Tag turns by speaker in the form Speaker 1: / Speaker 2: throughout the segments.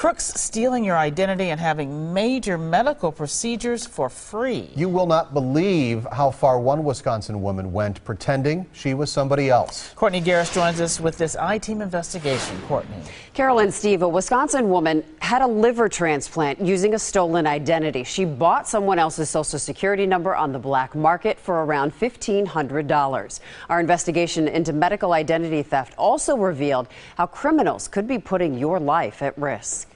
Speaker 1: Crooks stealing your identity and having major medical procedures for free.
Speaker 2: You will not believe how far one Wisconsin woman went pretending she was somebody else.
Speaker 1: Courtney Garris joins us with this I-Team investigation. Courtney.
Speaker 3: Carol and Steve, a Wisconsin woman had a liver transplant using a stolen identity. She bought someone else's social security number on the black market for around $1,500. Our investigation into medical identity theft also revealed how criminals could be putting your life at risk.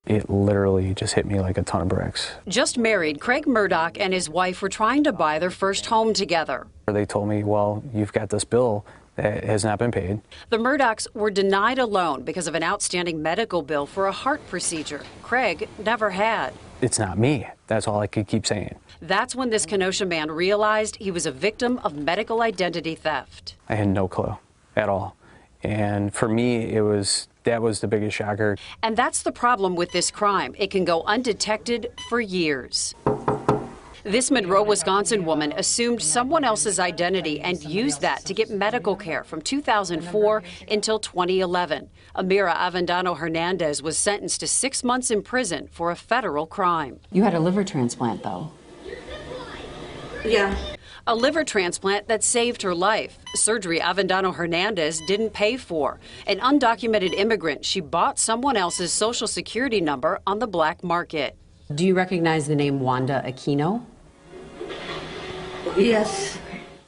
Speaker 4: It literally just hit me like a ton of bricks.
Speaker 3: Just married, Craig Murdoch and his wife were trying to buy their first home together.
Speaker 4: They told me, well, you've got this bill that has not been paid.
Speaker 3: The Murdochs were denied a loan because of an outstanding medical bill for a heart procedure Craig never had.
Speaker 4: It's not me. That's all I could keep saying.
Speaker 3: That's when this Kenosha man realized he was a victim of medical identity theft.
Speaker 4: I had no clue at all. And for me, that was the biggest shocker.
Speaker 3: And that's the problem with this crime. It can go undetected for years. This Monroe, Wisconsin woman assumed someone else's identity and used that to get medical care from 2004 until 2011. Amira Avendano Hernandez was sentenced to 6 months in prison for a federal crime.
Speaker 5: You had a liver transplant, though.
Speaker 3: Yeah. A liver transplant that saved her life. Surgery Avendano Hernandez didn't pay for. An undocumented immigrant, she bought someone else's social security number on the black market.
Speaker 5: Do you recognize the name Wanda Aquino?
Speaker 6: Yes.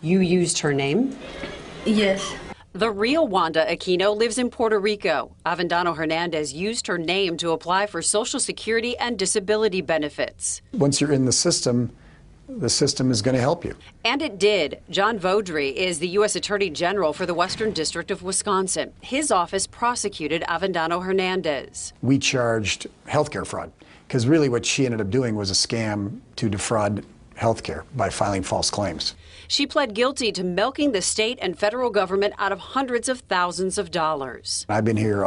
Speaker 5: You used her name?
Speaker 6: Yes.
Speaker 3: The real Wanda Aquino lives in Puerto Rico. Avendano Hernandez used her name to apply for Social Security and disability benefits.
Speaker 7: Once you're in the system is going to help you.
Speaker 3: And it did. John Vodry is the U.S. Attorney General for the Western District of Wisconsin. His office prosecuted Avendano Hernandez.
Speaker 7: We charged healthcare fraud because really what she ended up doing was a scam to defraud healthcare by filing false claims.
Speaker 3: She pled guilty to milking the state and federal government out of hundreds of thousands of dollars.
Speaker 7: I've been here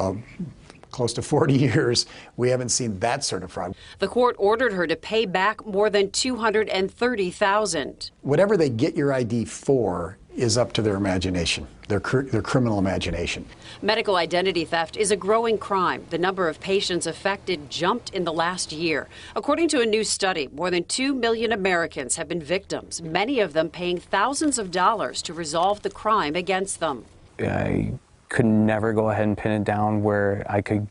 Speaker 7: close to 40 years. We haven't seen that sort of fraud.
Speaker 3: The court ordered her to pay back more than $230,000.
Speaker 7: Whatever they get your ID for is up to their imagination, their criminal imagination.
Speaker 3: Medical identity theft is a growing crime. The number of patients affected jumped in the last year. According to a new study, more than 2 million Americans have been victims, many of them paying thousands of dollars to resolve the crime against them.
Speaker 4: I could never go ahead and pin it down where I could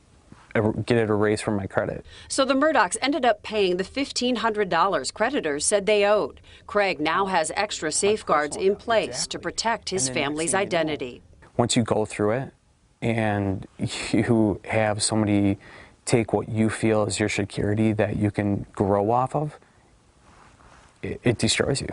Speaker 4: get it erased from my credit.
Speaker 3: So the Murdochs ended up paying the $1,500 creditors said they owed. Craig now has extra safeguards in place to protect his family's identity.
Speaker 4: Once you go through it and you have somebody take what you feel is your security that you can grow off of, it destroys you.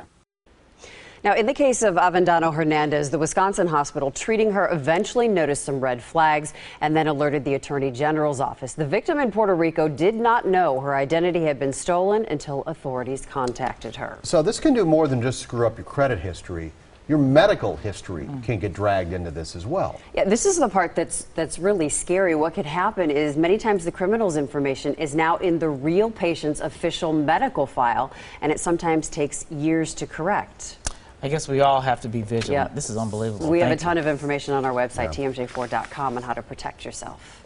Speaker 3: Now, in the case of Avendano Hernandez, the Wisconsin hospital treating her eventually noticed some red flags and then alerted the Attorney General's office. The victim in Puerto Rico did not know her identity had been stolen until authorities contacted her.
Speaker 2: So this can do more than just screw up your credit history. Your medical history can get dragged into this as well.
Speaker 3: Yeah, this is the part that's really scary. What could happen is many times the criminal's information is now in the real patient's official medical file, and it sometimes takes years to correct.
Speaker 1: I guess we all have to be vigilant.
Speaker 3: Yeah.
Speaker 1: This is unbelievable.
Speaker 3: We have a ton of information on our website, tmj4.com, on how to protect yourself.